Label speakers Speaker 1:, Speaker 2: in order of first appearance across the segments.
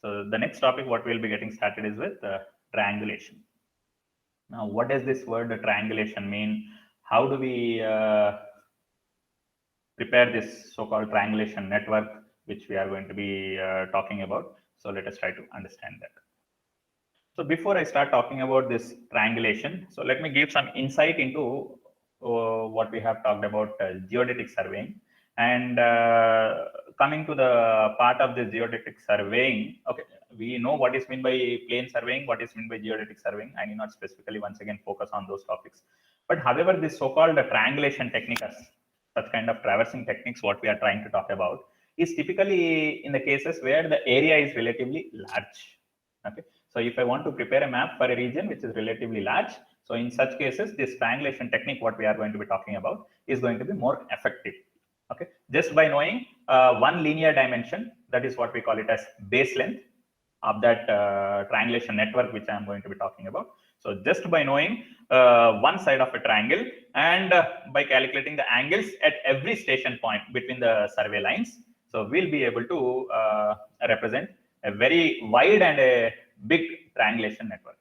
Speaker 1: So the next topic what we'll be getting started is with triangulation. Now, what does this word triangulation mean? How do we prepare this so-called triangulation network, which we are going to be talking about? So let us try to understand that. So before I start talking about this triangulation, so let me give some insight into what we have talked about geodetic surveying. And coming to the part of the geodetic surveying, okay, we know what is meant by plane surveying, what is meant by geodetic surveying. I need not specifically once again focus on those topics. But however, this so-called triangulation technique, such kind of traversing techniques, what we are trying to talk about, is typically in the cases where the area is relatively large. Okay, so if I want to prepare a map for a region which is relatively large, so in such cases, this triangulation technique, what we are going to be talking about, is going to be more effective. Okay, just by knowing one linear dimension, that is what we call it as base length of that triangulation network, which I am going to be talking about. So just by knowing one side of a triangle and by calculating the angles at every station point between the survey lines, so we'll be able to represent a very wide and a big triangulation network.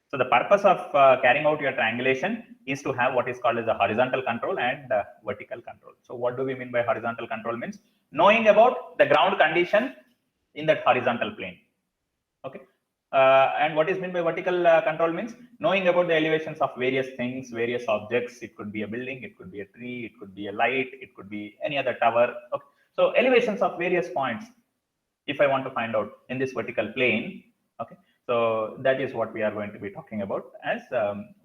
Speaker 1: So the purpose of carrying out your triangulation is to have what is called as the horizontal control and vertical control. So what do we mean by horizontal control? Means knowing about the ground condition in that horizontal plane. Okay. And what is meant by vertical control means knowing about the elevations of various things, various objects. It could be a building, it could be a tree, it could be a light, it could be any other tower. Okay. So elevations of various points, if I want to find out in this vertical plane. Okay, so that is what we are going to be talking about as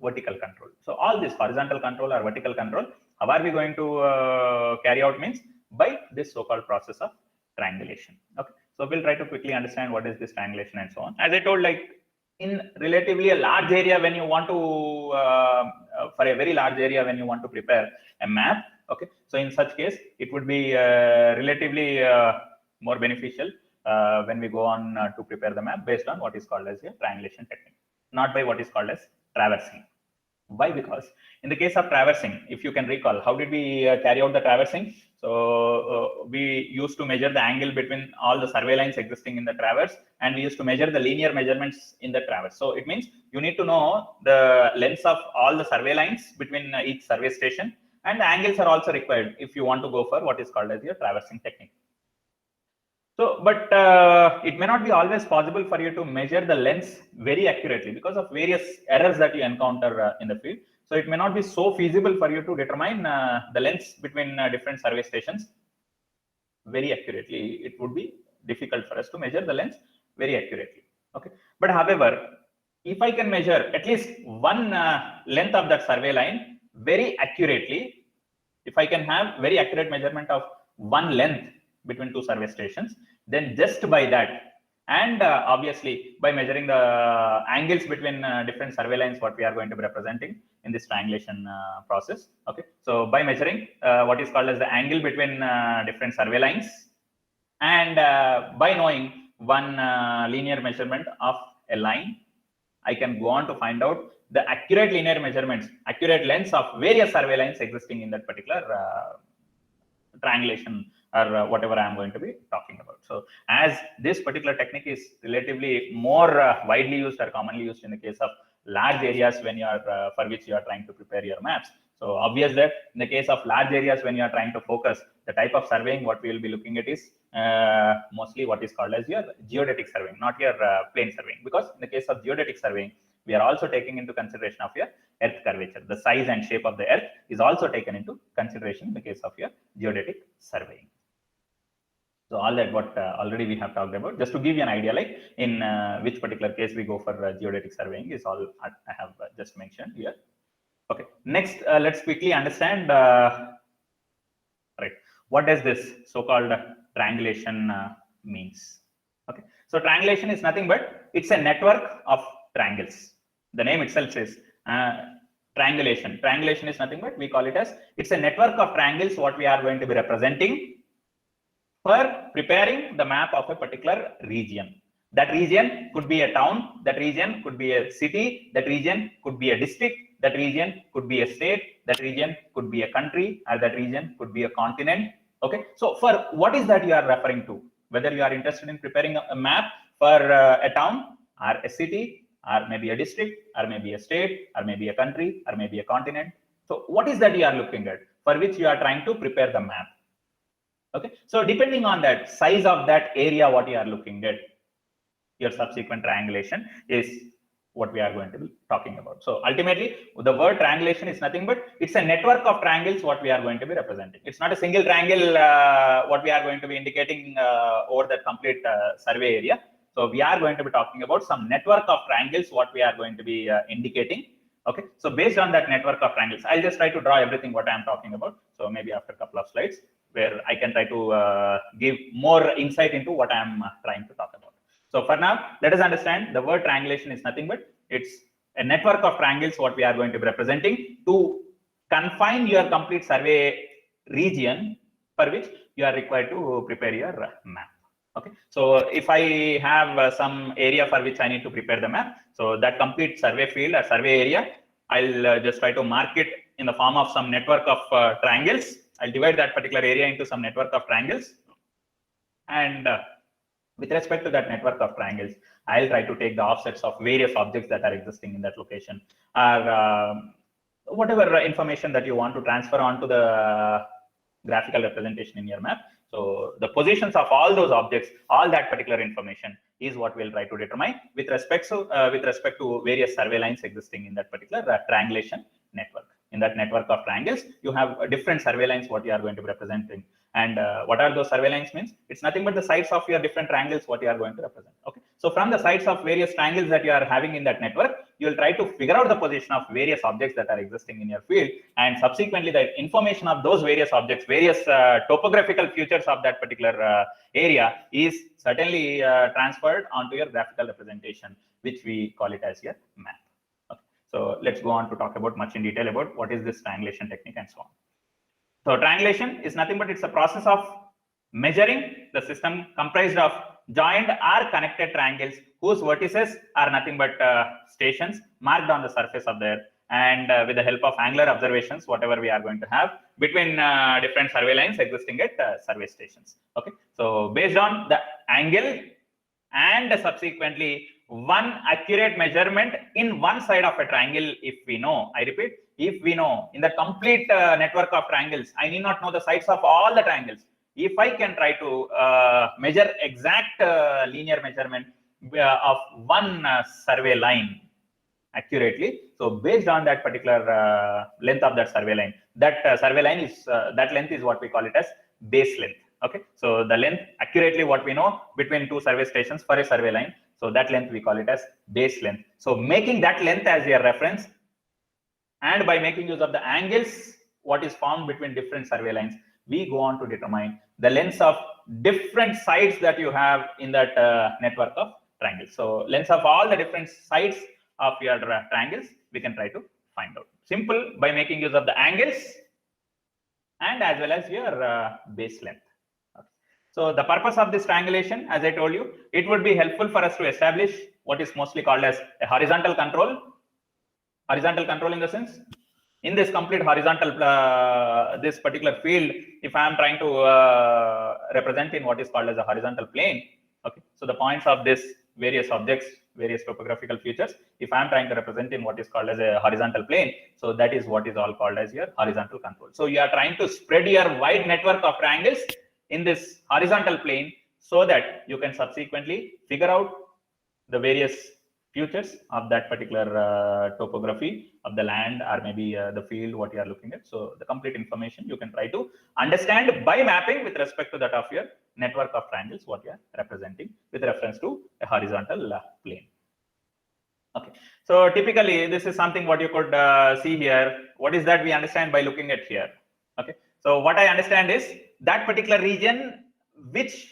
Speaker 1: vertical control. So all this horizontal control or vertical control, how are we going to carry out means by this so-called process of triangulation. Okay, so we'll try to quickly understand what is this triangulation and so on. As I told, like in relatively a large area, when you want to for a very large area, when you want to prepare a map. Okay, so in such case, it would be relatively more beneficial when we go on to prepare the map based on what is called as a triangulation technique, not by what is called as traversing. Why? Because in the case of traversing, if you can recall, how did we carry out the traversing? So we used to measure the angle between all the survey lines existing in the traverse, and we used to measure the linear measurements in the traverse. So it means you need to know the lengths of all the survey lines between each survey station, and the angles are also required if you want to go for what is called as your traversing technique. So, but it may not be always possible for you to measure the lengths very accurately because of various errors that you encounter in the field. So it may not be so feasible for you to determine the lengths between different survey stations very accurately. It would be difficult for us to measure the lengths very accurately. Okay, but however, if I can measure at least one length of that survey line very accurately, if I can have very accurate measurement of one length between two survey stations, then just by that, and obviously by measuring the angles between different survey lines, what we are going to be representing in this triangulation process. Okay, so by measuring what is called as the angle between different survey lines, and by knowing one linear measurement of a line, I can go on to find out the accurate linear measurements, accurate lengths of various survey lines existing in that particular triangulation or whatever I am going to be talking about. So as this particular technique is relatively more widely used or commonly used in the case of large areas when you are for which you are trying to prepare your maps. So obvious that in the case of large areas when you are trying to focus, the type of surveying what we will be looking at is mostly what is called as your geodetic surveying, not your plane surveying, because in the case of geodetic surveying, we are also taking into consideration of your earth curvature. The size and shape of the earth is also taken into consideration in the case of your geodetic surveying. So all that what already we have talked about, just to give you an idea, like in which particular case we go for geodetic surveying is all I have just mentioned here. Okay, next let's quickly understand right, what does this so-called triangulation means. Okay, so triangulation is nothing but it's a network of triangles. The name itself says triangulation. Triangulation is nothing but we call it as it's a network of triangles what we are going to be representing for preparing the map of a particular region. That region could be a town, that region could be a city, that region could be a district, that region could be a state, that region could be a country, or that region could be a continent. Okay, so for what is that you are referring to? Whether you are interested in preparing a map for a town or a city or maybe a district or maybe a state or maybe a country or maybe a continent. So what is that you are looking at for which you are trying to prepare the map? Okay, so depending on that size of that area, what you are looking at, your subsequent triangulation is what we are going to be talking about. So ultimately, the word triangulation is nothing but it's a network of triangles what we are going to be representing. It's not a single triangle what we are going to be indicating over the complete survey area. So we are going to be talking about some network of triangles what we are going to be indicating. Okay, so based on that network of triangles, I'll just try to draw everything what I'm talking about. So maybe after a couple of slides where I can try to give more insight into what I'm trying to talk about. So for now, let us understand the word triangulation is nothing but it's a network of triangles what we are going to be representing to confine your complete survey region for which you are required to prepare your map. Okay, so if I have some area for which I need to prepare the map, so that complete survey field or survey area, I'll just try to mark it in the form of some network of triangles. I'll divide that particular area into some network of triangles, and with respect to that network of triangles, I'll try to take the offsets of various objects that are existing in that location, or whatever information that you want to transfer onto the graphical representation in your map. So the positions of all those objects, all that particular information is what we'll try to determine with respect to various survey lines existing in that particular triangulation network. In that network of triangles, you have different survey lines what you are going to be representing. And what are those survey lines means? It's nothing but the sides of your different triangles what you are going to represent. Okay, so from the sides of various triangles that you are having in that network, you will try to figure out the position of various objects that are existing in your field, and subsequently the information of those various objects, various topographical features of that particular area is certainly transferred onto your graphical representation, which we call it as your map. Okay, so let's go on to talk about much in detail about what is this triangulation technique and so on. So triangulation is nothing but it's a process of measuring the system comprised of joined or connected triangles whose vertices are nothing but stations marked on the surface of the earth, and with the help of angular observations, whatever we are going to have between different survey lines existing at survey stations. Okay, so based on the angle and subsequently one accurate measurement in one side of a triangle, if we know, I repeat, if we know in the complete network of triangles, I need not know the sides of all the triangles. If I can try to measure exact linear measurement of one survey line accurately, so based on that particular length of that survey line, that survey line is that length is what we call it as base length. Okay, so the length accurately what we know between two survey stations for a survey line, so that length we call it as base length. So making that length as your reference, and by making use of the angles what is formed between different survey lines, we go on to determine the lengths of different sides that you have in that network of triangles. So lengths of all the different sides of your triangles we can try to find out. Simple, by making use of the angles and as well as your base length. Okay. So the purpose of this triangulation, as I told you, it would be helpful for us to establish what is mostly called as a horizontal control. Horizontal control in the sense, in this complete horizontal, this particular field, if I am trying to represent in what is called as a horizontal plane, okay, so the points of this various objects, various topographical features, if I am trying to represent in what is called as a horizontal plane, so that is what is all called as your horizontal control. So you are trying to spread your wide network of triangles in this horizontal plane so that you can subsequently figure out the various features of that particular topography of the land or maybe the field what you are looking at. So the complete information you can try to understand by mapping with respect to that of your network of triangles what you are representing with reference to a horizontal plane. Okay, so typically this is something what you could see here. What is that we understand by looking at here? Okay, so what I understand is that particular region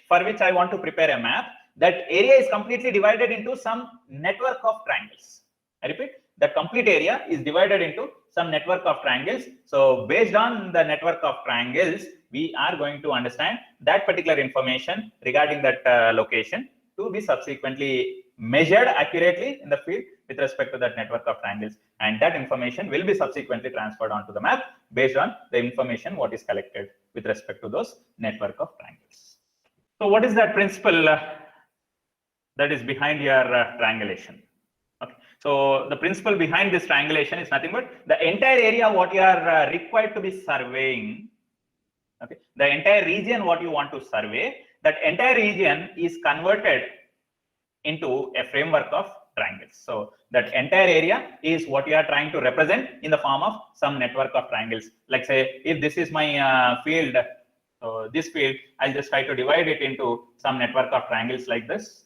Speaker 1: for which I want to prepare a map, that area is completely divided into some network of triangles. I repeat, that complete area is divided into some network of triangles. So based on the network of triangles, we are going to understand that particular information regarding that location to be subsequently measured accurately in the field with respect to that network of triangles, and that information will be subsequently transferred onto the map based on the information what is collected with respect to those network of triangles. So what is that principle? that is behind your triangulation. Okay. So the principle behind this triangulation is nothing but the entire area what you are required to be surveying. Okay. The entire region what you want to survey, that entire region is converted into a framework of triangles. So that entire area is what you are trying to represent in the form of some network of triangles. Like say, if this is my field, so this field, I'll just try to divide it into some network of triangles like this.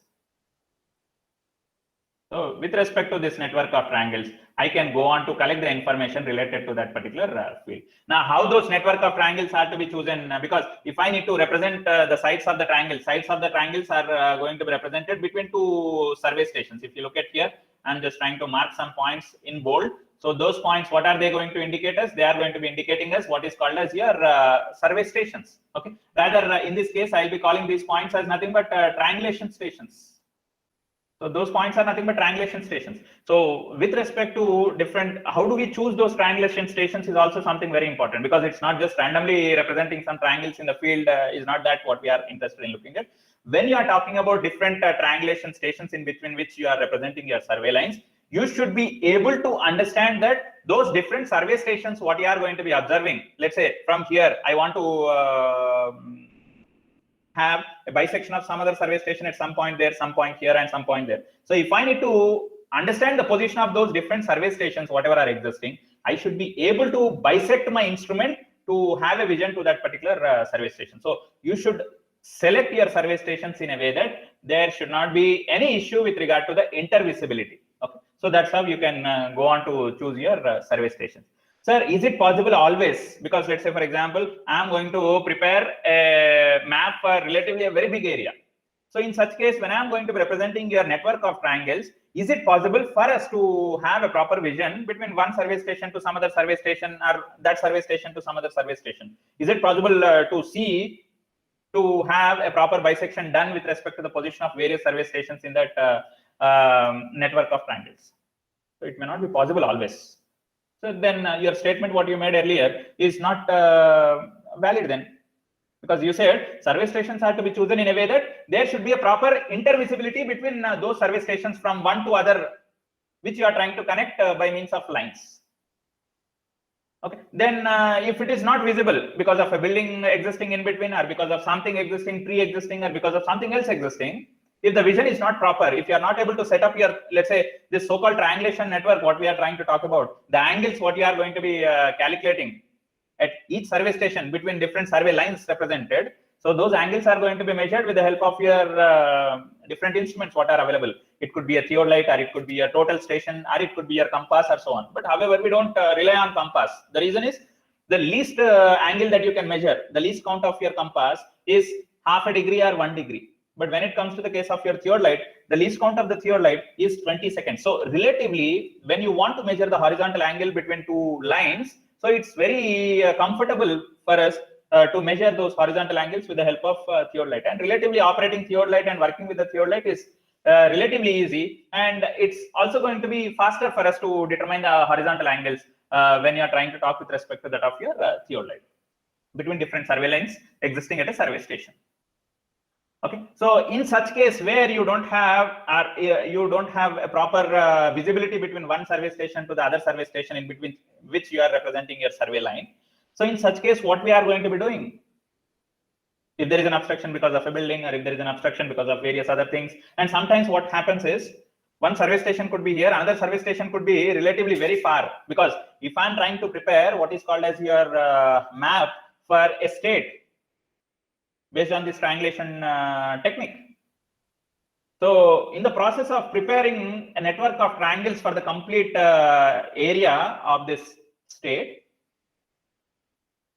Speaker 1: So with respect to this network of triangles, I can go on to collect the information related to that particular field. Now, how those network of triangles are to be chosen? Because if I need to represent the sides of the triangles are going to be represented between two survey stations. If you look at here, I'm just trying to mark some points in bold. So those points, what are they going to indicate us? They are going to be indicating us what is called as your survey stations. Okay. Rather, in this case, I'll be calling these points as nothing but triangulation stations. So those points are nothing but triangulation stations. So with respect to different, how do we choose those triangulation stations is also something very important, because it's not just randomly representing some triangles in the field is not that what we are interested in looking at. When you are talking about different triangulation stations in between which you are representing your survey lines, you should be able to understand that those different survey stations, what you are going to be observing. Let's say from here, I want to have a bisection of some other survey station at some point there, some point here, and some point there. So if I need to understand the position of those different survey stations, whatever are existing, I should be able to bisect my instrument to have a vision to that particular survey station. So you should select your survey stations in a way that there should not be any issue with regard to the intervisibility. Okay. So that's how you can go on to choose your survey stations. Sir, is it possible always? Because let's say, for example, I'm going to prepare a map for relatively a very big area. So in such case, when I'm going to be representing your network of triangles, is it possible for us to have a proper vision between one survey station to some other survey station, or that survey station to some other survey station? Is it possible to have a proper bisection done with respect to the position of various survey stations in that network of triangles? So it may not be possible always. So then your statement, what you made earlier, is not valid then, because you said survey stations are to be chosen in a way that there should be a proper intervisibility between those survey stations from one to other, which you are trying to connect by means of lines. Okay. Then if it is not visible because of a building existing in between, or because of something existing pre-existing, or because of something else existing, if the vision is not proper, if you are not able to set up your, let's say, this so-called triangulation network, what we are trying to talk about, the angles what you are going to be calculating at each survey station between different survey lines represented. So those angles are going to be measured with the help of your different instruments what are available. It could be a theodolite, or it could be a total station, or it could be your compass, or so on. But however, we don't rely on compass. The reason is the least angle that you can measure, the least count of your compass is half a degree or 1 degree. But when it comes to the case of your theodolite, the least count of the theodolite is 20 seconds. So relatively, when you want to measure the horizontal angle between two lines, so it's very comfortable for us to measure those horizontal angles with the help of theodolite. And relatively operating theodolite and working with the theodolite is relatively easy. And it's also going to be faster for us to determine the horizontal angles when you're trying to talk with respect to that of your theodolite between different survey lines existing at a survey station. Okay, so in such case where you don't have a proper visibility between one survey station to the other survey station in between which you are representing your survey line. So in such case, what we are going to be doing, if there is an obstruction because of a building, or if there is an obstruction because of various other things, and sometimes what happens is one survey station could be here, another survey station could be relatively very far, because if I'm trying to prepare what is called as your map for a state, based on this triangulation technique. So in the process of preparing a network of triangles for the complete area of this state,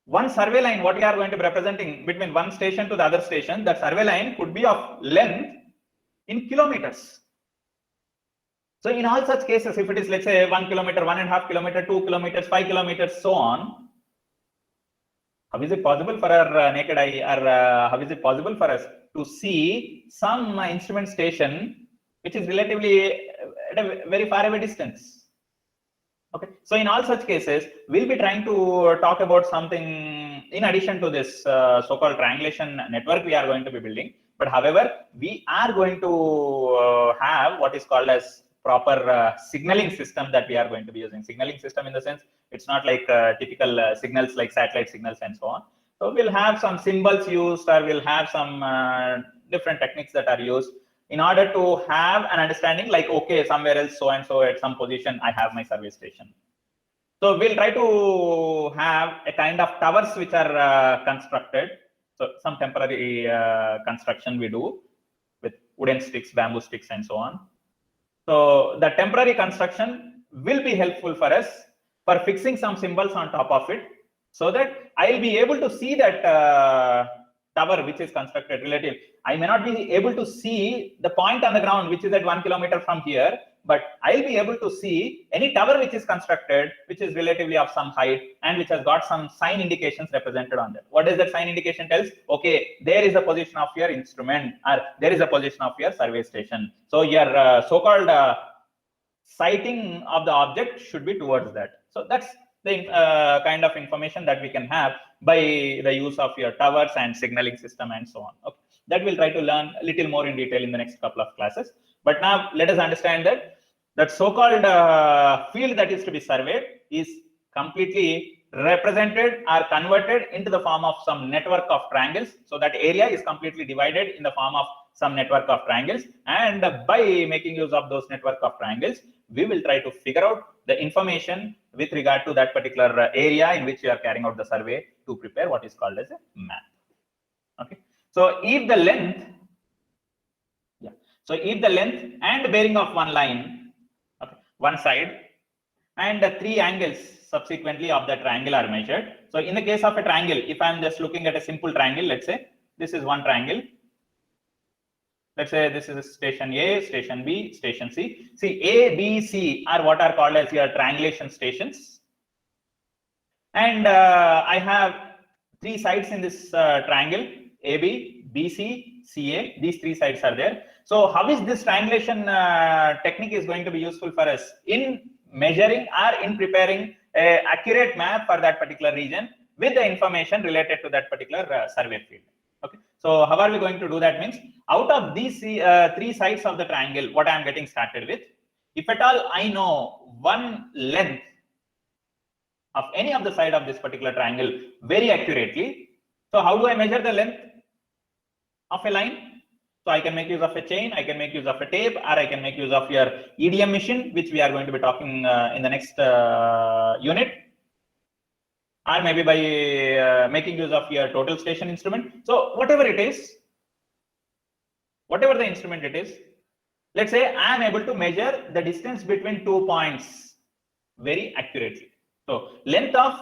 Speaker 1: one survey line, what we are going to be representing between one station to the other station, that survey line could be of length in kilometers. So in all such cases, if it is, let's say, 1 kilometer, 1.5 kilometer, 2 kilometers, 5 kilometers, so on, how is it possible for our naked eye, or how is it possible for us to see some instrument station which is relatively at a very far away distance? Okay, so in all such cases, we'll be trying to talk about something in addition to this so-called triangulation network we are going to be building. But however, we are going to have what is called as proper signaling system that we are going to be using. Signaling system in the sense, it's not like typical signals like satellite signals and so on. So we'll have some symbols used, or we'll have some different techniques that are used in order to have an understanding like, okay, somewhere else, so and so at some position, I have my survey station. So we'll try to have a kind of towers which are constructed. So some temporary construction we do with wooden sticks, bamboo sticks, and so on. So the temporary construction will be helpful for us for fixing some symbols on top of it, so that I'll be able to see that tower which is constructed relative. I may not be able to see the point on the ground which is at 1 kilometer from here, but I'll be able to see any tower which is constructed, which is relatively of some height and which has got some sign indications represented on that. What does that sign indication tells? Okay, there is a position of your instrument, or there is a position of your survey station. So your so-called sighting of the object should be towards that. So that's the kind of information that we can have by the use of your towers and signaling system and so on. Okay. That we'll try to learn a little more in detail in the next couple of classes. But now let us understand that so-called field that is to be surveyed is completely represented or converted into the form of some network of triangles. So that area is completely divided in the form of some network of triangles, and by making use of those network of triangles, we will try to figure out the information with regard to that particular area in which you are carrying out the survey to prepare what is called as a map. Okay. So if the length, so if the length and bearing of one line, okay, one side, and the three angles subsequently of the triangle are measured. So in the case of a triangle, if I'm just looking at a simple triangle, let's say this is one triangle. Let's say this is station A, station B, station C. See, A, B, C are what are called as your triangulation stations. And I have three sides in this triangle, AB, BC, CA. These three sides are there. So how is this triangulation technique is going to be useful for us in measuring or in preparing an accurate map for that particular region with the information related to that particular survey field? Okay. So how are we going to do that? Means out of these three sides of the triangle, what I am getting started with, if at all I know one length of any of the side of this particular triangle very accurately, so how do I measure the length of a line? So I can make use of a chain, I can make use of a tape, or I can make use of your EDM machine, which we are going to be talking in the next unit, or maybe by making use of your total station instrument. So whatever it is, whatever the instrument it is, let's say I am able to measure the distance between 2 points very accurately. So length of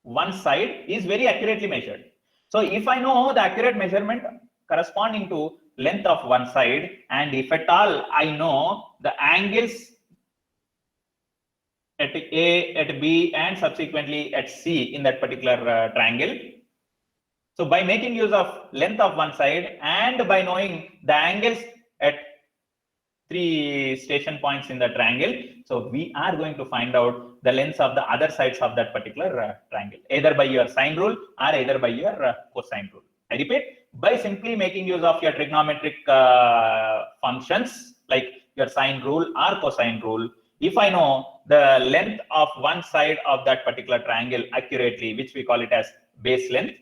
Speaker 1: one side is very accurately measured. So if I know the accurate measurement corresponding to length of one side, and if at all I know the angles at A, at B, and subsequently at C in that particular triangle. So by making use of length of one side and by knowing the angles at three station points in the triangle, so we are going to find out the lengths of the other sides of that particular triangle, either by your sine rule or either by your cosine rule. I repeat, by simply making use of your trigonometric functions like your sine rule or cosine rule, if I know the length of one side of that particular triangle accurately, which we call it as base length,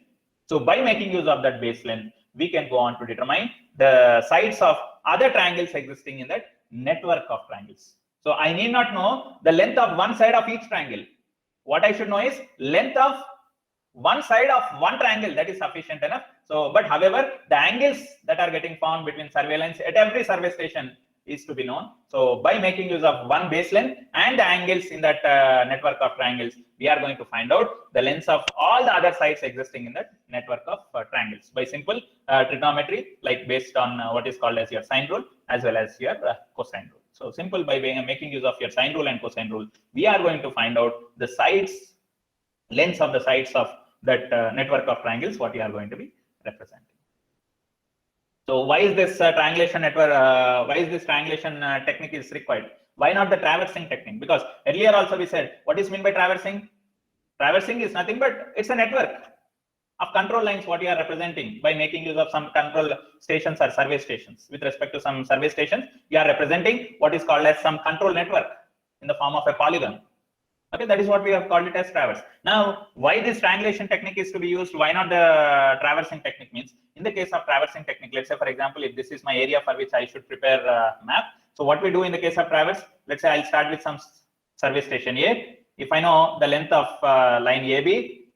Speaker 1: so by making use of that base length, we can go on to determine the sides of other triangles existing in that network of triangles. So I need not know the length of one side of each triangle. What I should know is length of one side of one triangle. That is sufficient enough. So, but however, the angles that are getting found between survey lines at every survey station is to be known. So by making use of one base length and the angles in that network of triangles, we are going to find out the lengths of all the other sides existing in that network of triangles by simple trigonometry, like based on what is called as your sine rule as well as your cosine rule. So simple by making use of your sine rule and cosine rule, we are going to find out the sides, lengths of the sides of that network of triangles, what you are going to be representing. So why is this triangulation network, why is this triangulation technique is required? Why not the traversing technique? Because earlier also we said, what is meant by traversing? Traversing is nothing but it's a network of control lines, what you are representing by making use of some control stations or survey stations. With respect to some survey stations, you are representing what is called as some control network in the form of a polygon. Okay, that is what we have called it as traverse. Now, why this triangulation technique is to be used? Why not the traversing technique? Means in the case of traversing technique, let's say, for example, if this is my area for which I should prepare a map. So what we do in the case of traverse, let's say I'll start with some survey station A. If I know the length of line AB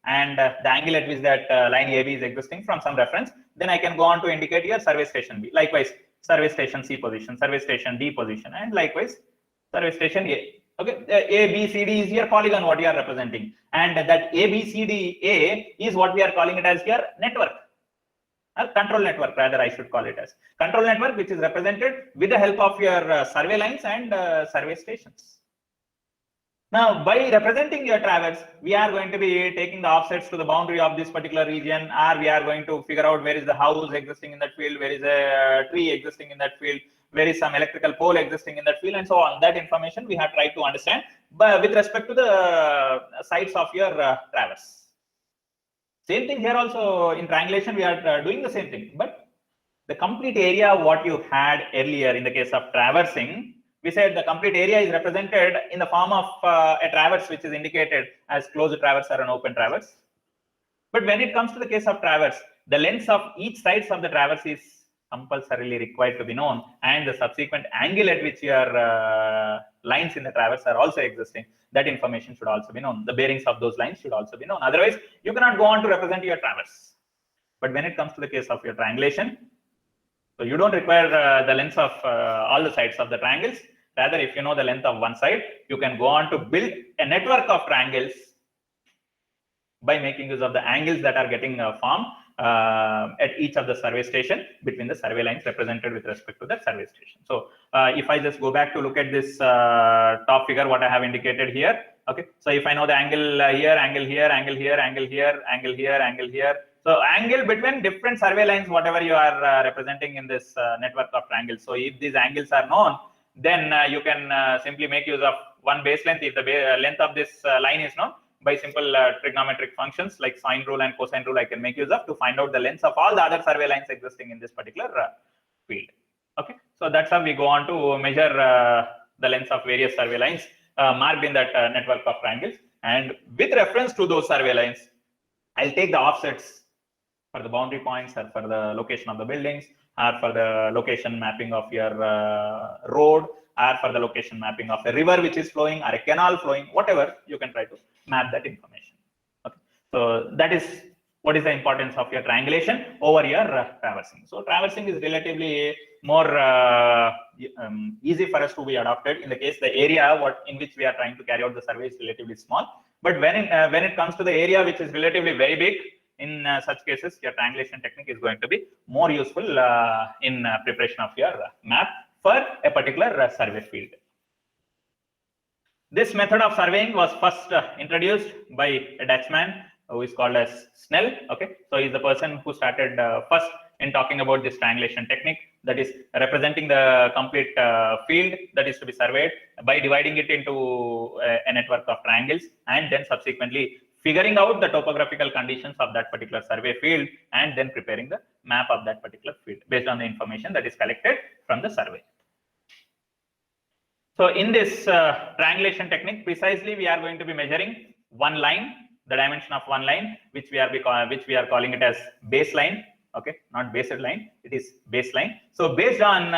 Speaker 1: and the angle at which that line AB is existing from some reference, then I can go on to indicate your survey station B. Likewise, survey station C position, survey station D position, and likewise, survey station A. Okay, A, B, C, D is your polygon, what you are representing. And that A, B, C, D, A is what we are calling it as your network. Control network, rather, I should call it as. Control network, which is represented with the help of your survey lines and survey stations. Now, by representing your traverse, we are going to be taking the offsets to the boundary of this particular region, or we are going to figure out where is the house existing in that field, where is a tree existing in that field, where is some electrical pole existing in that field, and so on. That information we have tried to understand but with respect to the sides of your traverse. Same thing here also in triangulation, we are doing the same thing, but the complete area what you had earlier in the case of traversing, we said the complete area is represented in the form of a traverse which is indicated as closed traverse or an open traverse. But when it comes to the case of traverse, the lengths of each sides of the traverse is compulsorily required to be known, and the subsequent angle at which your lines in the traverse are also existing, that information should also be known. The bearings of those lines should also be known. Otherwise, you cannot go on to represent your traverse. But when it comes to the case of your triangulation, so you don't require the lengths of all the sides of the triangles. Rather, if you know the length of one side, you can go on to build a network of triangles by making use of the angles that are getting formed at each of the survey station between the survey lines represented with respect to that survey station. So if I just go back to look at this top figure, what I have indicated here. Okay, so if I know the angle here, angle here, angle here, angle here, angle here, angle here. So angle between different survey lines, whatever you are representing in this network of triangles. So if these angles are known, then you can simply make use of one base length. If the length of this line is known, by simple trigonometric functions like sine rule and cosine rule, I can make use of to find out the lengths of all the other survey lines existing in this particular field. Okay, so that's how we go on to measure the lengths of various survey lines marked in that network of triangles. And with reference to those survey lines, I'll take the offsets for the boundary points, or for the location of the buildings, or for the location mapping of your road, or for the location mapping of a river which is flowing, or a canal flowing, whatever, you can try to map that information. Okay, so that is what is the importance of your triangulation over your traversing. So traversing is relatively more easy for us to be adopted in the case the area in which we are trying to carry out the survey is relatively small. But when it comes to the area which is relatively very big, in such cases, your triangulation technique is going to be more useful in preparation of your map for a particular survey field. This method of surveying was first introduced by a Dutchman who is called as Snell. Okay, so he's the person who started first in talking about this triangulation technique, that is representing the complete field that is to be surveyed by dividing it into a network of triangles, and then subsequently figuring out the topographical conditions of that particular survey field, and then preparing the map of that particular field based on the information that is collected from the survey. So in this triangulation technique, precisely we are going to be measuring one line, the dimension of one line, which we are calling it as baseline. Okay, not based line, it is baseline. So based on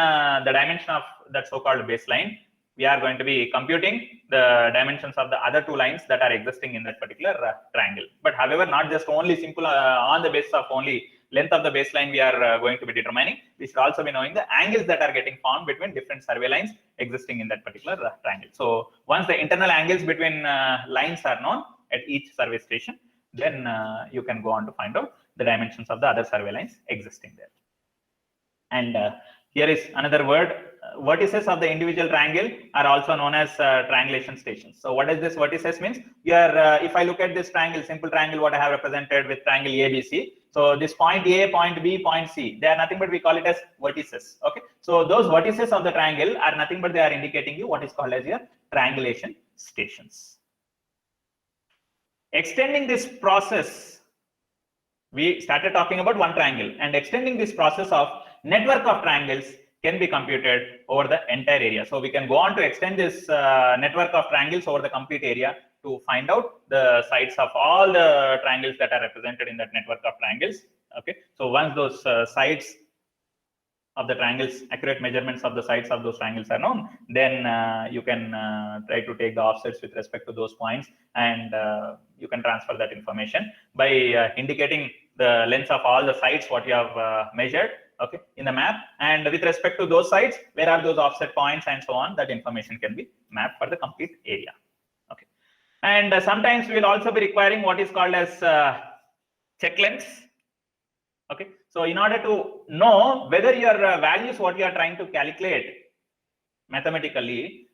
Speaker 1: the dimension of that so-called baseline, we are going to be computing the dimensions of the other two lines that are existing in that particular triangle. But however, not just only simple on the basis of only length of the baseline we are going to be determining. We should also be knowing the angles that are getting formed between different survey lines existing in that particular triangle. So once the internal angles between lines are known at each survey station, then you can go on to find out the dimensions of the other survey lines existing there. And here is another word. Vertices of the individual triangle are also known as triangulation stations. So what does this vertices means? Here, if I look at this triangle, simple triangle, what I have represented with triangle ABC. So this point A, point B, point C, they are nothing but we call it as vertices. Okay. So those vertices of the triangle are nothing but they are indicating you what is called as your triangulation stations. Extending this process we started talking about one triangle, and extending this process of network of triangles can be computed over the entire area. So we can go on to extend this network of triangles over the complete area to find out the sides of all the triangles that are represented in that network of triangles. Okay, so once those sides of the triangles, accurate measurements of the sides of those triangles are known, then you can try to take the offsets with respect to those points, and you can transfer that information by indicating the lengths of all the sides what you have measured, okay, in the map, and with respect to those sides, where are those offset points and so on, that information can be mapped for the complete area. Okay, and sometimes we will also be requiring what is called as check lengths. Okay, so in order to know whether your values what you are trying to calculate mathematically,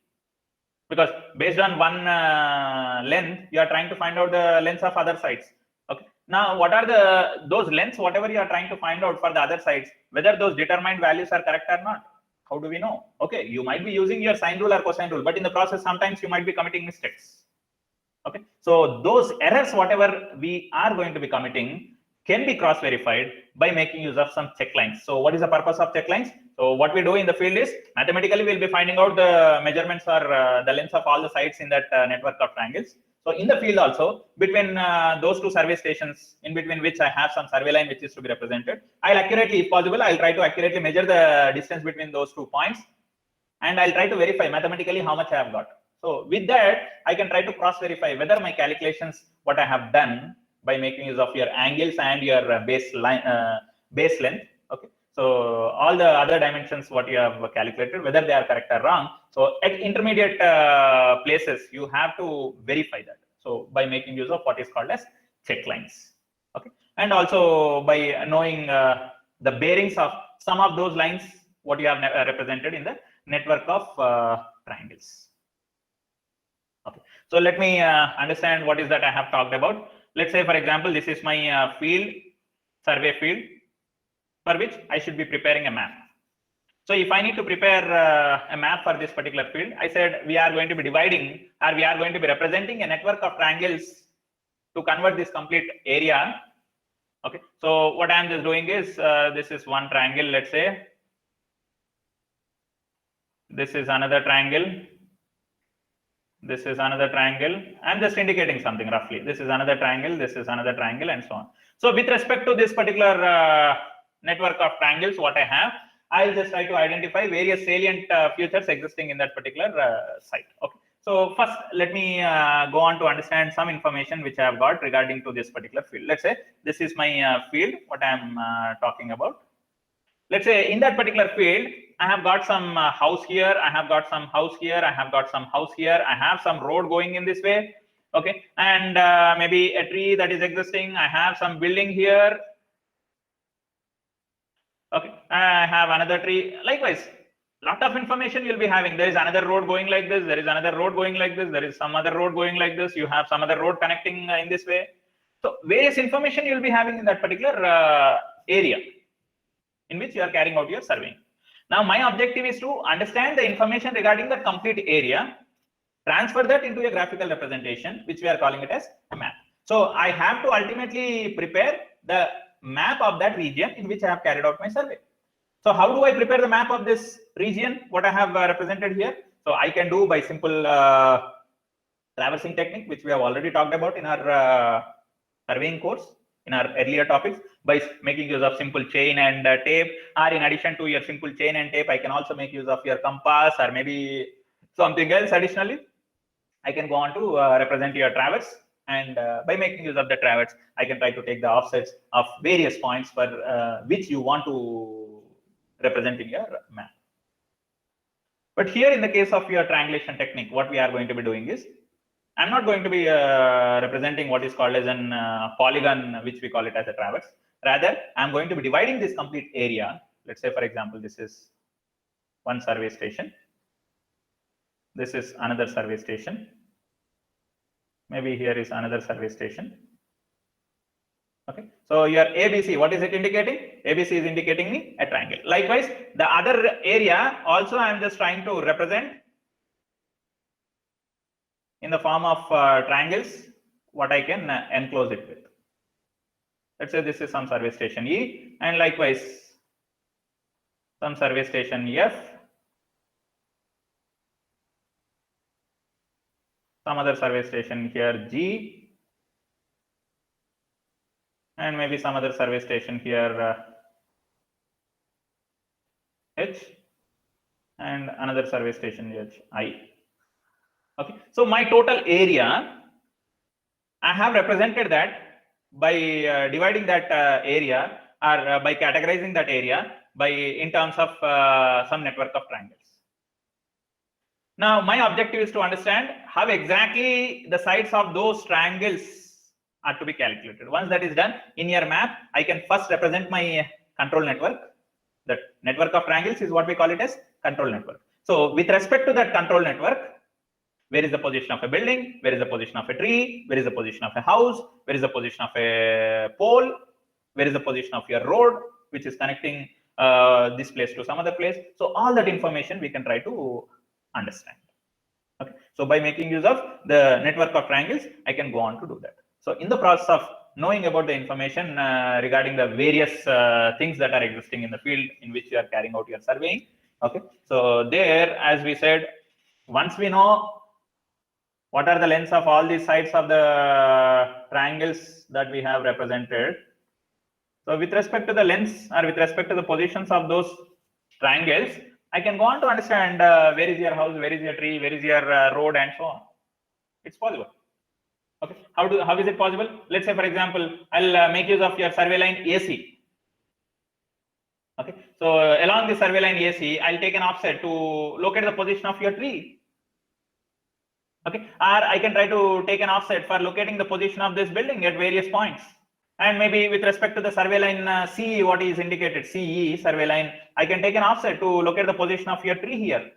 Speaker 1: because based on one length you are trying to find out the lengths of other sides. Okay, now what are those lengths, whatever you are trying to find out for the other sides, whether those determined values are correct or not? How do we know? Okay, you might be using your sine rule or cosine rule, but in the process sometimes you might be committing mistakes. Okay, so those errors whatever we are going to be committing can be cross-verified by making use of some check lines. So what is the purpose of check lines? So what we do in the field is, mathematically we'll be finding out the measurements or the lengths of all the sides in that network of triangles. So in the field also, between those two survey stations, in between which I have some survey line which is to be represented, I'll accurately, if possible, I'll try to accurately measure the distance between those 2 points, and I'll try to verify mathematically how much I have got. So with that, I can try to cross-verify whether my calculations, what I have done by making use of your angles and your base length. Okay, so all the other dimensions what you have calculated, whether they are correct or wrong. So at intermediate places, you have to verify that. So by making use of what is called as check lines. Okay, and also by knowing the bearings of some of those lines what you have represented in the network of triangles. Okay, so let me understand what is that I have talked about. Let's say, for example, this is my field, survey field, for which I should be preparing a map. So if I need to prepare a map for this particular field, I said we are going to be dividing, or we are going to be representing a network of triangles to convert this complete area. Okay, so what I'm just doing is, this is one triangle, let's say. This is another triangle. This is another triangle. I'm just indicating something roughly. This is another triangle, this is another triangle, and so on. So with respect to this particular network of triangles, what I have, I'll just try to identify various salient features existing in that particular site. Okay. So first, let me go on to understand some information which I have got regarding to this particular field. Let's say this is my field, what I'm talking about. Let's say in that particular field, I have got some house here, I have got some house here, I have got some house here, I have some road going in this way. Okay, and maybe a tree that is existing, I have some building here. Okay, I have another tree. Likewise, lot of information you'll be having. There is another road going like this, there is another road going like this, there is some other road going like this, you have some other road connecting in this way. So various information you'll be having in that particular area in which you are carrying out your surveying. Now, my objective is to understand the information regarding the complete area, transfer that into a graphical representation, which we are calling it as a map. So I have to ultimately prepare the map of that region in which I have carried out my survey. So how do I prepare the map of this region, what I have represented here? So I can do by simple traversing technique, which we have already talked about in our surveying course, in our earlier topics, by making use of simple chain and tape, or in addition to your simple chain and tape, I can also make use of your compass or maybe something else additionally. I can go on to represent your traverse, and by making use of the traverse, I can try to take the offsets of various points for which you want to represent in your map. But here in the case of your triangulation technique, what we are going to be doing is, I'm not going to be representing what is called as an polygon, which we call it as a traverse. Rather, I'm going to be dividing this complete area. Let's say, for example, this is one survey station. This is another survey station. Maybe here is another survey station. Okay. So your ABC, what is it indicating? ABC is indicating me a triangle. Likewise, the other area also I'm just trying to represent in the form of triangles, what I can enclose it with. Let's say this is some service station E, and likewise some service station F, some other service station here G, and maybe some other service station here H, and another service station H I. Okay, so my total area, I have represented that by dividing that area, or by categorizing that area by in terms of some network of triangles. Now my objective is to understand how exactly the sides of those triangles are to be calculated. Once that is done, in your map I can first represent my control network. That network of triangles is what we call it as control network. So with respect to that control network, where is the position of a building, where is the position of a tree, where is the position of a house, where is the position of a pole, where is the position of your road, which is connecting this place to some other place. So all that information we can try to understand. Okay, so by making use of the network of triangles, I can go on to do that. So in the process of knowing about the information regarding the various things that are existing in the field in which you are carrying out your surveying. Okay, so there, as we said, once we know what are the lengths of all these sides of the triangles that we have represented. So with respect to the lengths, or with respect to the positions of those triangles, I can go on to understand where is your house, where is your tree, where is your road, and so on. It's possible. Okay, how is it possible? Let's say, for example, I'll make use of your survey line AC. Okay, so along the survey line AC, I'll take an offset to locate the position of your tree. Okay, or I can try to take an offset for locating the position of this building at various points. And maybe with respect to the survey line CE, what is indicated, CE survey line, I can take an offset to locate the position of your tree here.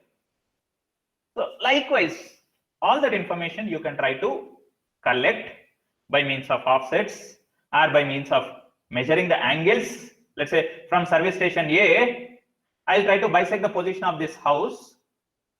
Speaker 1: So likewise, all that information you can try to collect by means of offsets or by means of measuring the angles. Let's say from service station A, I'll try to bisect the position of this house,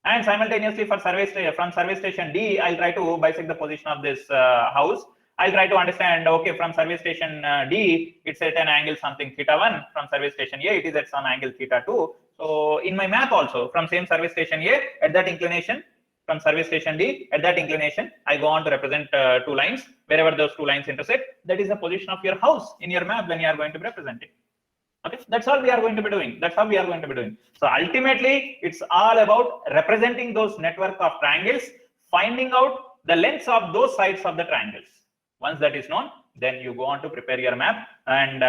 Speaker 1: and simultaneously for from service station D, I'll try to bisect the position of this house. I'll try to understand, okay, from service station D, it's at an angle something θ1. From service station A, it is at some angle θ2. So in my map also, from same service station A, at that inclination, from service station D, at that inclination, I go on to represent two lines. Wherever those two lines intersect, that is the position of your house in your map when you are going to be representing. Okay, that's all we are going to be doing. That's how we are going to be doing. So ultimately, it's all about representing those network of triangles, finding out the lengths of those sides of the triangles. Once that is known, then you go on to prepare your map. And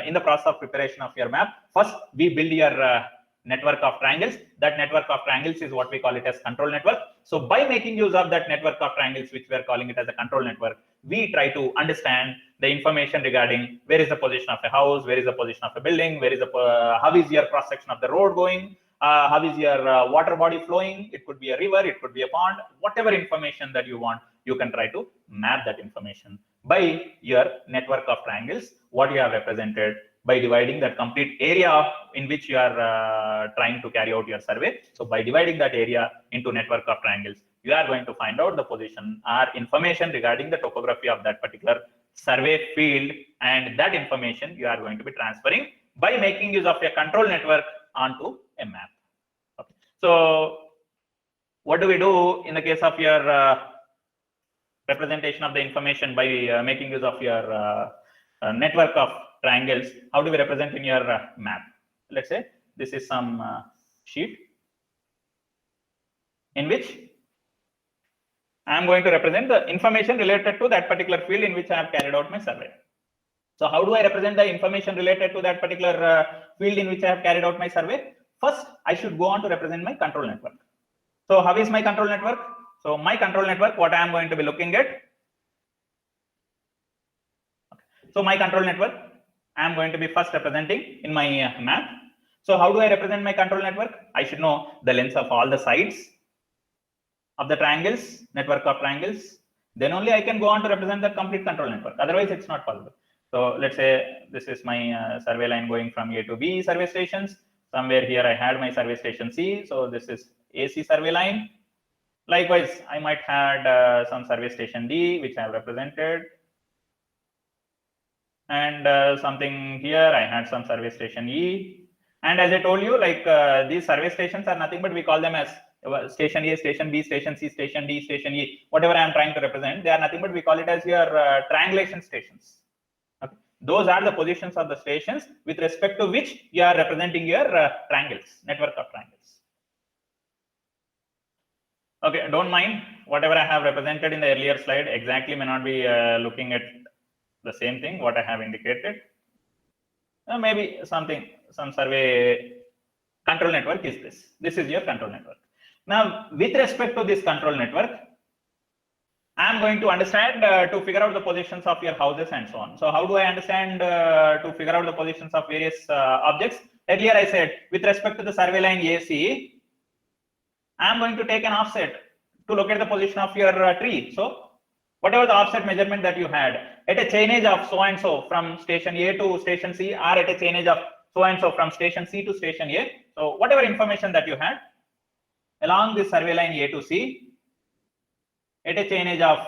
Speaker 1: in the process of preparation of your map, first we build your network of triangles. That network of triangles is what we call it as control network. So by making use of that network of triangles, which we are calling it as a control network, we try to understand the information regarding where is the position of a house, where is the position of a building, where is the how is your cross section of the road going, how is your water body flowing. It could be a river, it could be a pond, whatever information that you want, you can try to map that information by your network of triangles, what you have represented by dividing that complete area in which you are trying to carry out your survey. So by dividing that area into network of triangles, you are going to find out the position or information regarding the topography of that particular survey field, and that information you are going to be transferring by making use of a control network onto a map. Okay. So what do we do in the case of your representation of the information by making use of your network of triangles? How do we represent in your map? Let's say this is some sheet in which I am going to represent the information related to that particular field in which I have carried out my survey. So how do I represent the information related to that particular field in which I have carried out my survey? First, I should go on to represent my control network. So how is my control network? So my control network, what I am going to be looking at. So my control network, I am going to be first representing in my map. So how do I represent my control network? I should know the lengths of all the sides of the triangles, network of triangles. Then only I can go on to represent the complete control network. Otherwise, it's not possible. So let's say this is my survey line going from A to B survey stations. Somewhere here I had my survey station C. So this is AC survey line. Likewise, I might had some survey station D, which I have represented. and something here I had some survey station E. And as I told you, like these survey stations are nothing but we call them as station A, station B, station C, station D, station E, whatever I am trying to represent, they are nothing but we call it as your triangulation stations. Okay. Those are the positions of the stations with respect to which you are representing your triangles, network of triangles. Okay, don't mind whatever I have represented in the earlier slide exactly may not be looking at the same thing what I have indicated. Maybe some survey control network is this. This is your control network. Now, with respect to this control network, I'm going to understand to figure out the positions of your houses and so on. So how do I understand to figure out the positions of various objects? Earlier I said with respect to the survey line AC, I'm going to take an offset to locate the position of your tree. So whatever the offset measurement that you had at a chainage of so and so from station A to station C, or at a chainage of so and so from station C to station A. So whatever information that you had along this survey line A to C, at a chainage of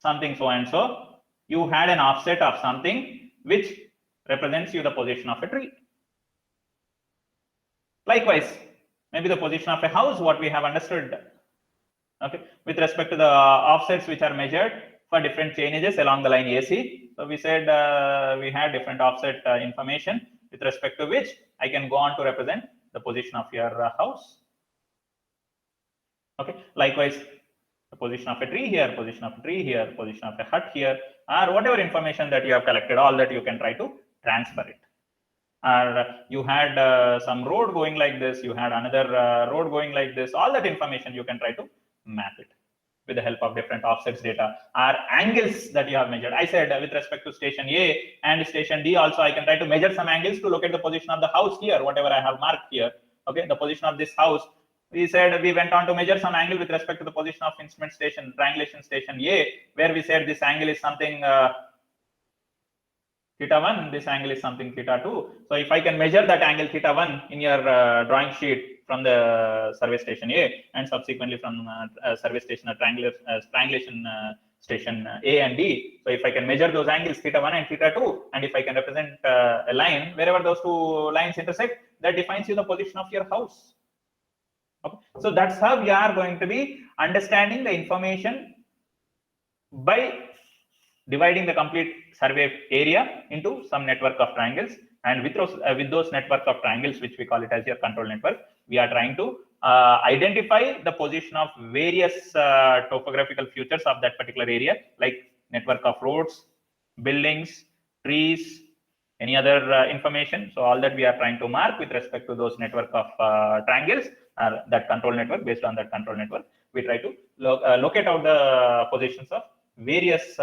Speaker 1: something so and so, you had an offset of something which represents you the position of a tree. Likewise, maybe the position of a house, what we have understood, okay, with respect to the offsets which are measured for different chainages along the line AC. So we said we had different offset information with respect to which I can go on to represent the position of your house. Okay, likewise, the position of a tree here, position of a tree here, position of a hut here, or whatever information that you have collected, all that you can try to transfer it. Or you had some road going like this, you had another road going like this, all that information you can try to map it with the help of different offsets data or angles that you have measured. I said with respect to station A and station D also, I can try to measure some angles to locate the position of the house here, whatever I have marked here. Okay, the position of this house. We said we went on to measure some angle with respect to the position of instrument station, triangulation station A, where we said this angle is something theta 1, this angle is something theta 2. So if I can measure that angle theta 1 in your drawing sheet from the survey station A and subsequently from survey station triangulation station A and D. So if I can measure those angles theta 1 and theta 2, and if I can represent a line wherever those two lines intersect, that defines you the position of your house. Okay. So that's how we are going to be understanding the information by dividing the complete survey area into some network of triangles, and with those network of triangles, which we call it as your control network, we are trying to identify the position of various topographical features of that particular area, like network of roads, buildings, trees, any other information. So all that we are trying to mark with respect to those network of triangles, that control network. Based on that control network, we try to locate out the positions of various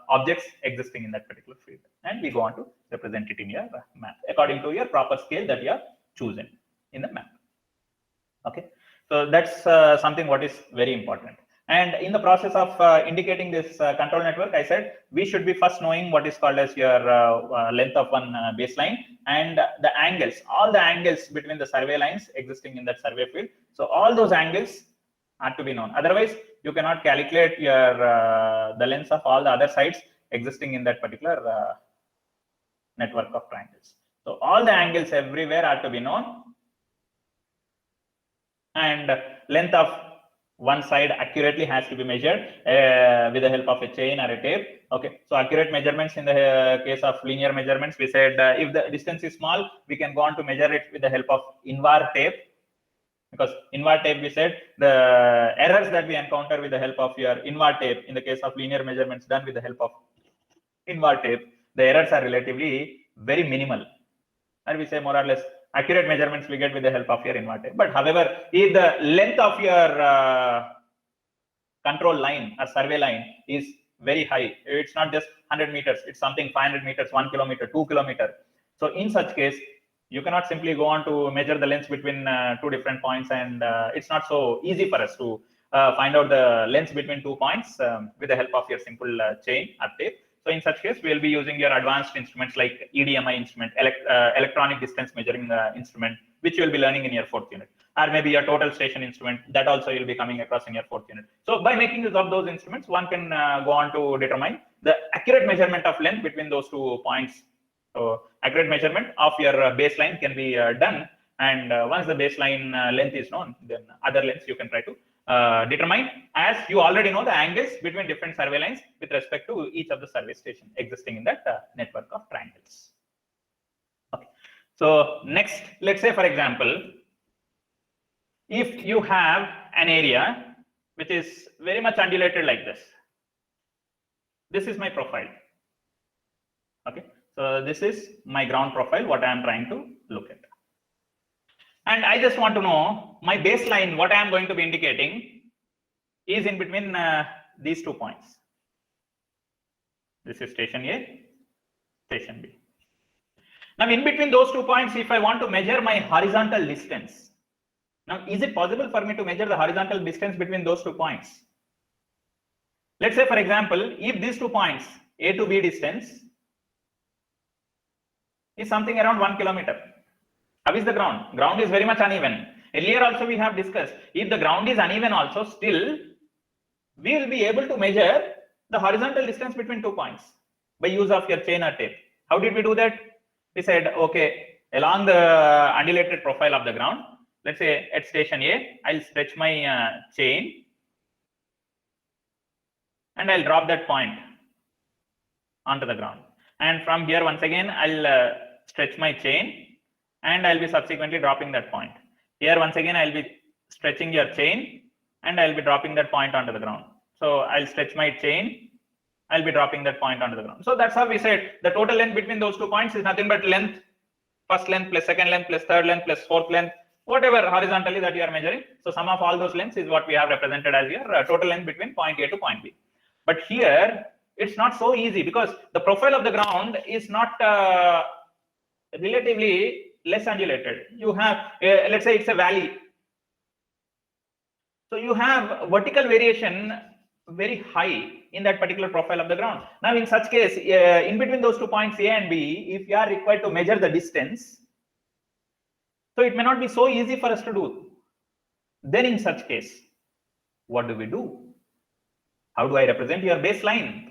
Speaker 1: objects existing in that particular field, and we go on to represent it in your map according to your proper scale that you have chosen in the map. Okay, so that's something what is very important. And in the process of indicating this control network, I said we should be first knowing what is called as your length of one baseline and the angles, all the angles between the survey lines existing in that survey field. So all those angles are to be known. Otherwise, you cannot calculate your the lengths of all the other sides existing in that particular network of triangles. So all the angles everywhere are to be known, and length of one side accurately has to be measured with the help of a chain or a tape. Okay, so accurate measurements in the case of linear measurements, we said if the distance is small, we can go on to measure it with the help of invar tape. Because invar tape, we said the errors that we encounter with the help of your invar tape in the case of linear measurements done with the help of invar tape, the errors are relatively very minimal, and we say more or less accurate measurements we get with the help of your invar tape. But however, if the length of your control line or survey line is very high, it's not just 100 meters, it's something 500 meters, 1 kilometer, 2 kilometer. So in such case, you cannot simply go on to measure the lengths between two different points, and it's not so easy for us to find out the lengths between 2 points with the help of your simple chain or tape. So in such case, we will be using your advanced instruments like EDMI instrument, electronic distance measuring instrument, which you will be learning in your 4th unit, or maybe your total station instrument, that also you'll be coming across in your 4th unit. So by making use of those instruments, one can go on to determine the accurate measurement of length between those 2 points. So accurate measurement of your baseline can be done, and once the baseline length is known, then other lengths you can try to determine, as you already know the angles between different survey lines with respect to each of the survey station existing in that network of triangles. Okay. So next, let's say for example, if you have an area which is very much undulated like this is my profile. Okay, so this is my ground profile, what I am trying to look at. And I just want to know my baseline, what I am going to be indicating is in between these 2 points. This is station A, station B. Now in between those 2 points, if I want to measure my horizontal distance, now is it possible for me to measure the horizontal distance between those 2 points? Let's say for example, if these 2 points A to B distance is something around 1 kilometer. How is the ground? Ground is very much uneven. Earlier also we have discussed, if the ground is uneven also, still we will be able to measure the horizontal distance between 2 points by use of your chain or tape. How did we do that? We said, okay, along the undulated profile of the ground, let's say at station A, I'll stretch my chain and I'll drop that point onto the ground. And from here, once again, I'll stretch my chain and I'll be subsequently dropping that point. Here, once again, I'll be stretching your chain and I'll be dropping that point onto the ground. So I'll stretch my chain, I'll be dropping that point onto the ground. So that's how we said the total length between those 2 points is nothing but length, first length plus second length plus third length plus fourth length, whatever horizontally that you are measuring. So sum of all those lengths is what we have represented as your total length between point A to point B. But here, it's not so easy because the profile of the ground is not relatively less undulated. You have, let's say it's a valley. So you have vertical variation very high in that particular profile of the ground. Now in such case, in between those 2 points A and B, if you are required to measure the distance, so it may not be so easy for us to do. Then in such case, what do we do? How do I represent your baseline?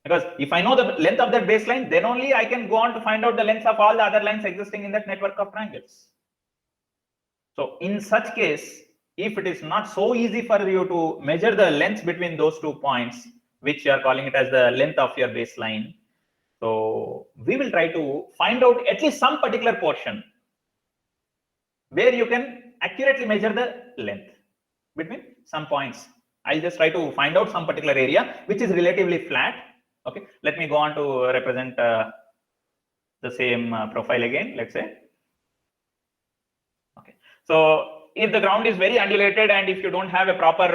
Speaker 1: Because if I know the length of that baseline, then only I can go on to find out the length of all the other lines existing in that network of triangles. So in such case, if it is not so easy for you to measure the length between those 2 points, which you are calling it as the length of your baseline, so we will try to find out at least some particular portion where you can accurately measure the length between some points. I'll just try to find out some particular area which is relatively flat. Okay, let me go on to represent the same profile again, let's say. Okay, so if the ground is very undulated and if you don't have a proper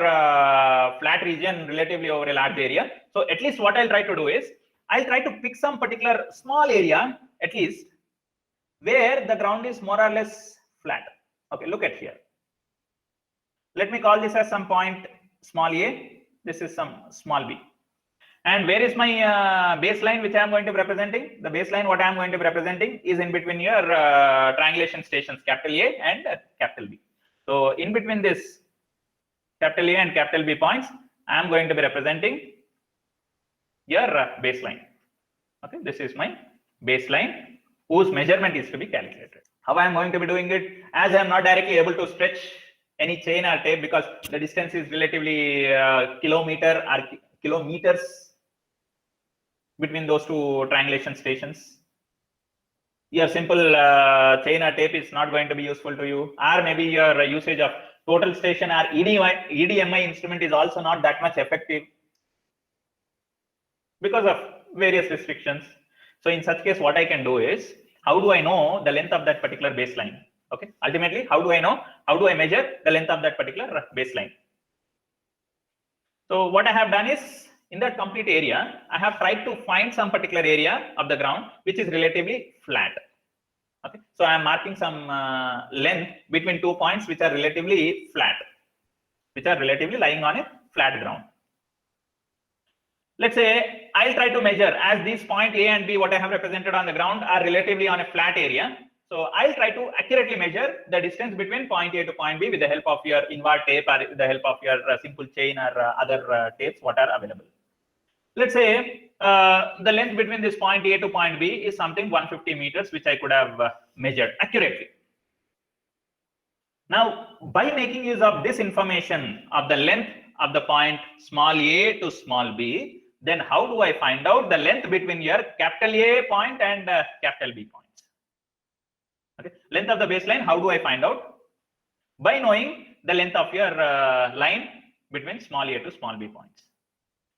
Speaker 1: flat region relatively over a large area, so at least what I'll try to do is, I'll try to pick some particular small area at least where the ground is more or less flat. Okay, look at here. Let me call this as some point small a, this is some small b. And where is my baseline which I am going to be representing? The baseline what I am going to be representing is in between your triangulation stations capital A and capital B. So in between this capital A and capital B points, I am going to be representing your baseline. Okay, this is my baseline whose measurement is to be calculated. How I am going to be doing it? As I am not directly able to stretch any chain or tape because the distance is relatively kilometers between those 2 triangulation stations. Your simple chain or tape is not going to be useful to you, or maybe your usage of total station or EDMI instrument is also not that much effective because of various restrictions. So in such case, what I can do is, how do I know the length of that particular baseline? Okay, ultimately, how do I measure the length of that particular baseline? So what I have done is, in that complete area, I have tried to find some particular area of the ground which is relatively flat. Okay, so I am marking some length between 2 points which are relatively flat, which are relatively lying on a flat ground. Let's say I'll try to measure, as these point A and B what I have represented on the ground are relatively on a flat area. So I'll try to accurately measure the distance between point A to point B with the help of your invert tape or the help of your simple chain or other tapes what are available. Let's say the length between this point A to point B is something 150 meters, which I could have measured accurately. Now, by making use of this information of the length of the point small a to small b, then how do I find out the length between your capital A point and capital B points? Okay, length of the baseline, how do I find out? By knowing the length of your line between small a to small b points.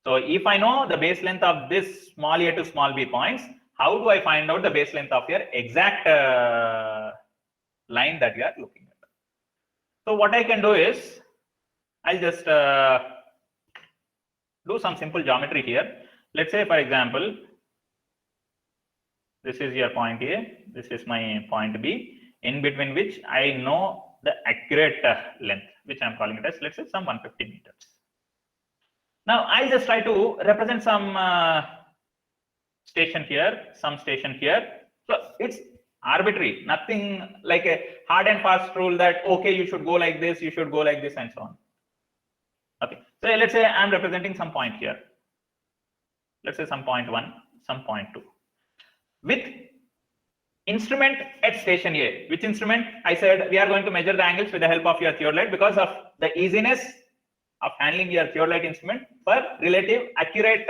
Speaker 1: So if I know the base length of this small a to small b points, how do I find out the base length of your exact line that you are looking at? So what I can do is, I'll just do some simple geometry here. Let's say, for example, this is your point A, this is my point B, in between which I know the accurate length, which I'm calling it as, let's say, some 150 meters. Now, I'll just try to represent some station here, some station here. So it's arbitrary, nothing like a hard and fast rule that, okay, you should go like this, you should go like this, and so on. Okay, so let's say I'm representing some point here. Let's say some point 1, some point 2. With instrument at station A, which instrument? I said we are going to measure the angles with the help of your theodolite because of the easiness of handling your theodolite instrument for relative accurate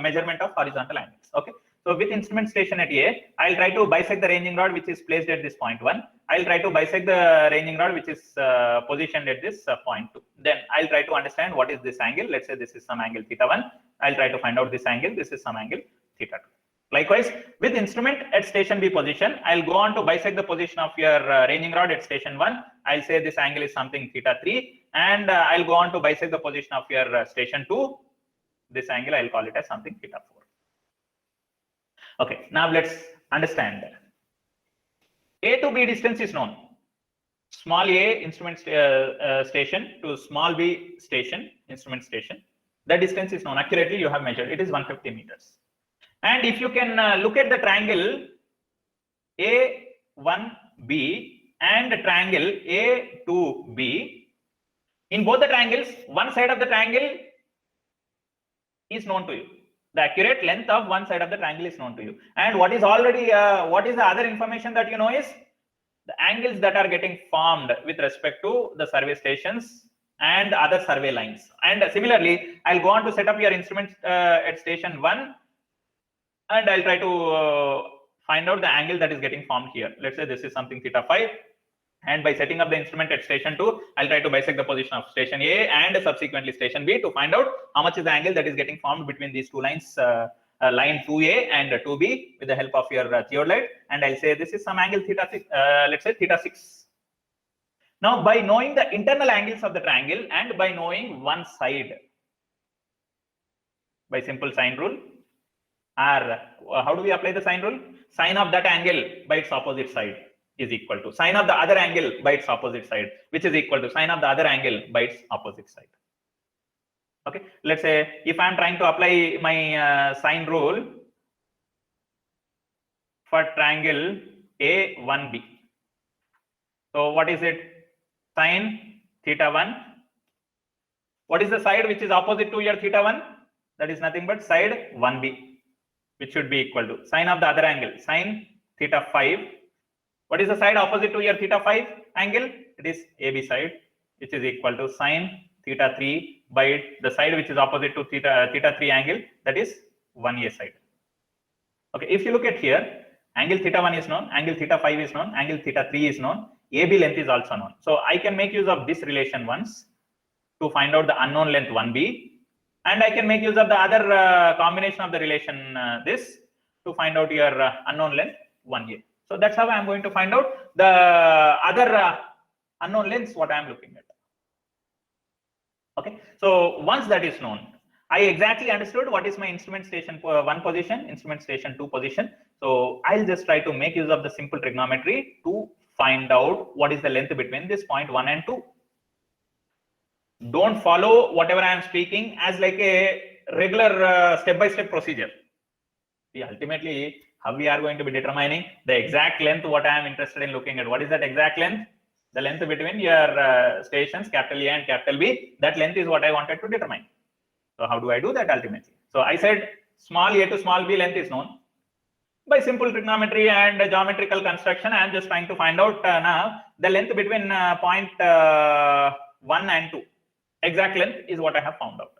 Speaker 1: measurement of horizontal angles. Okay. So with instrument station at A, I'll try to bisect the ranging rod which is placed at this point 1. I'll try to bisect the ranging rod which is positioned at this point 2. Then I'll try to understand what is this angle. Let's say this is some angle theta 1. I'll try to find out this angle. This is some angle theta 2. Likewise, with instrument at station B position, I'll go on to bisect the position of your ranging rod at station 1. I'll say this angle is something theta 3. And I'll go on to bisect the position of your station 2. This angle, I'll call it as something theta 4. Okay, now let's understand that. A to B distance is known. Small a instrument station to small b station, instrument station. The distance is known accurately, you have measured. It is 150 meters. And if you can look at the triangle A1B and the triangle A2B, in both the triangles, one side of the triangle is known to you. The accurate length of one side of the triangle is known to you. And what is already, what is the other information that you know is the angles that are getting formed with respect to the survey stations and other survey lines. And similarly, I'll go on to set up your instrument at station 1, and I'll try to find out the angle that is getting formed here. Let's say this is something theta 5. And by setting up the instrument at station 2, I'll try to bisect the position of station A and subsequently station B to find out how much is the angle that is getting formed between these two lines, line 2A and 2B, with the help of your theodolite. And I'll say this is some angle theta 6, let's say theta 6. Now, by knowing the internal angles of the triangle and by knowing one side, by simple sine rule, or how do we apply the sine rule? Sine of that angle by its opposite side is equal to sine of the other angle by its opposite side, which is equal to sine of the other angle by its opposite side. Okay, let's say if I'm trying to apply my sine rule for triangle A1B. So what is it? Sine theta 1. What is the side which is opposite to your theta 1? That is nothing but side 1B, which should be equal to sine of the other angle, sine theta 5. What is the side opposite to your theta 5 angle? It is AB side, which is equal to sine theta 3 by the side which is opposite to theta 3 angle, that is 1A side. Okay, if you look at here, angle theta 1 is known, angle theta 5 is known, angle theta 3 is known, AB length is also known. So I can make use of this relation once to find out the unknown length 1B, and I can make use of the other combination of the relation this to find out your unknown length 1A. So that's how I'm going to find out the other unknown lengths what I'm looking at. Okay, so once that is known, I exactly understood what is my instrument station 1 position, instrument station 2 position. So I'll just try to make use of the simple trigonometry to find out what is the length between this point 1 and 2. Don't follow whatever I am speaking as like a regular step-by-step procedure. See, ultimately, how we are going to be determining the exact length what I am interested in looking at. What is that exact length? The length between your stations capital A and capital B. That length is what I wanted to determine. So how do I do that ultimately? So I said small a to small b length is known. By simple trigonometry and geometrical construction, I am just trying to find out now the length between point 1 and 2. Exact length is what I have found out.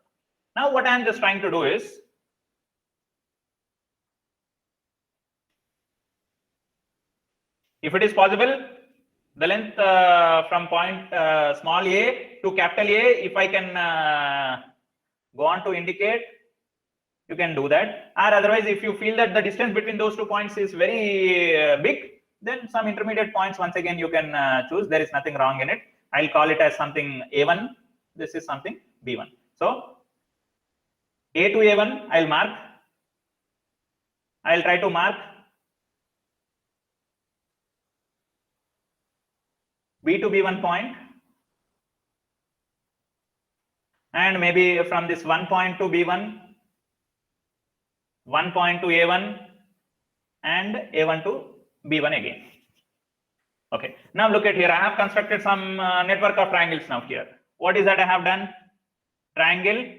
Speaker 1: Now what I am just trying to do is, if it is possible, the length from point small a to capital A, if I can go on to indicate, you can do that. Or otherwise, if you feel that the distance between those 2 points is very big, then some intermediate points once again you can choose. There is nothing wrong in it. I'll call it as something A1. This is something B1. So A to A1, I'll mark. I'll try to mark B to B1 point. And maybe from this 1 point to B1, 1 point to A1, and A1 to B1 again. Okay, now look at here. I have constructed some network of triangles now here. What is that I have done? Triangle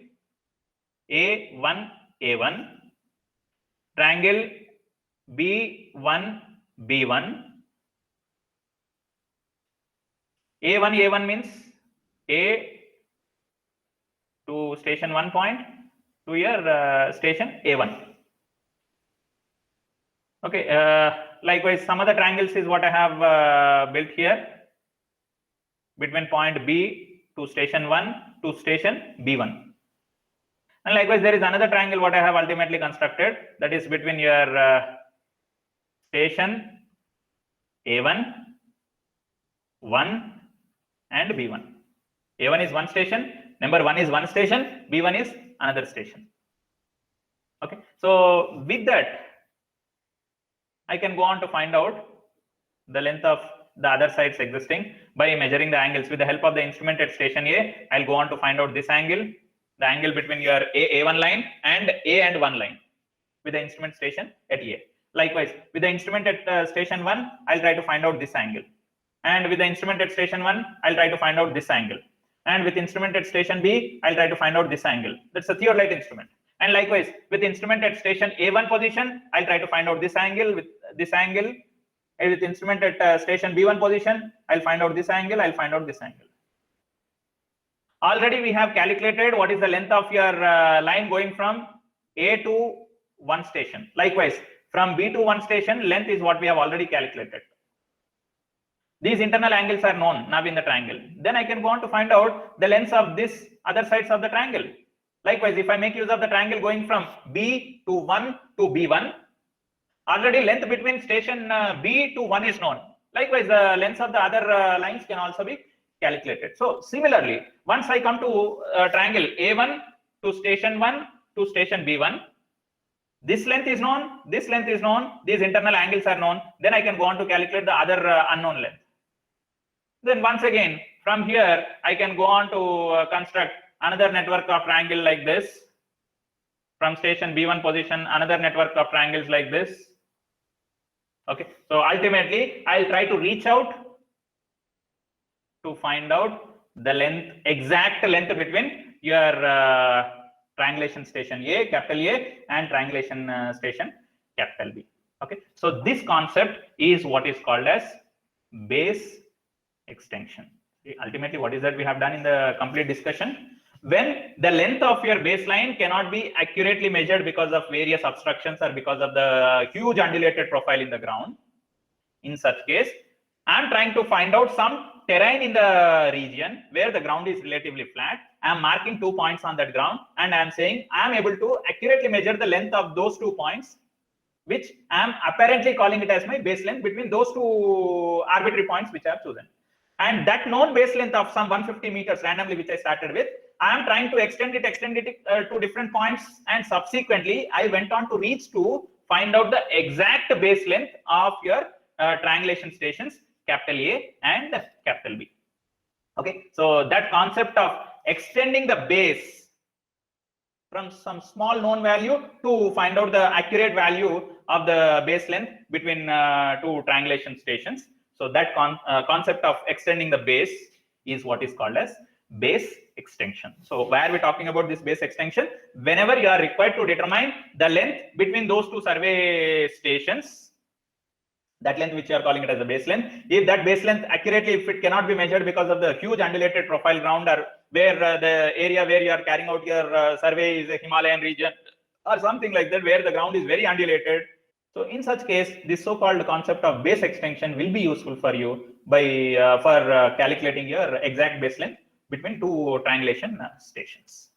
Speaker 1: A1, A1, triangle B1, B1. A1, A1 means A to station 1 point to your station A1. Okay, likewise, some other triangles is what I have built here between point B to station 1 to station B1. And likewise, there is another triangle what I have ultimately constructed, that is between your station A1, 1 and B1. A1 is one station, number 1 is one station, B1 is another station. Okay, so with that, I can go on to find out the length of the other sides existing by measuring the angles. With the help of the instrument at station A, I'll go on to find out this angle, the angle between your A1 line and A and 1 line with the instrument station at A. Likewise, with the instrument at station 1, I'll try to find out this angle. And with the instrument at station 1, I'll try to find out this angle. And with instrument at station B, I'll try to find out this angle. That's a theodolite instrument. And likewise, with instrument at station A1 position, I'll try to find out this angle with this angle. And with instrument at station B1 position, I'll find out this angle, I'll find out this angle. Already we have calculated what is the length of your line going from A to 1 station. Likewise, from B to 1 station, length is what we have already calculated. These internal angles are known now in the triangle. Then I can go on to find out the lengths of this other sides of the triangle. Likewise, if I make use of the triangle going from B to 1 to B1, already length between station B to 1 is known. Likewise, the lengths of the other lines can also be calculated. So similarly, once I come to triangle A1 to station 1 to station B1, this length is known, this length is known, these internal angles are known. Then I can go on to calculate the other unknown length. Then once again, from here, I can go on to construct another network of triangle like this. From station B1 position, another network of triangles like this. Okay, so ultimately, I'll try to reach out to find out the length, exact length between your triangulation station A, capital A, and triangulation station capital B. Okay, so this concept is what is called as base extension. Ultimately, what is that we have done in the complete discussion? When the length of your baseline cannot be accurately measured because of various obstructions or because of the huge undulated profile in the ground, in such case, I'm trying to find out some terrain in the region where the ground is relatively flat. I'm marking 2 points on that ground and I'm saying I'm able to accurately measure the length of those 2 points, which I'm apparently calling it as my base length between those 2 arbitrary points which I have chosen. And that known base length of some 150 meters randomly, which I started with, I am trying to extend it to different points, and subsequently I went on to reach to find out the exact base length of your triangulation stations capital A and capital B. Okay, so that concept of extending the base from some small known value to find out the accurate value of the base length between 2 triangulation stations. So that concept of extending the base is what is called as base extension. So where we're talking about this base extension, whenever you are required to determine the length between those two survey stations, that length which you are calling it as a base length, if that base length accurately, if it cannot be measured because of the huge undulated profile ground, or where the area where you are carrying out your survey is a Himalayan region or something like that, where the ground is very undulated. So in such case, this so-called concept of base extension will be useful for you by for calculating your exact base length between two triangulation stations.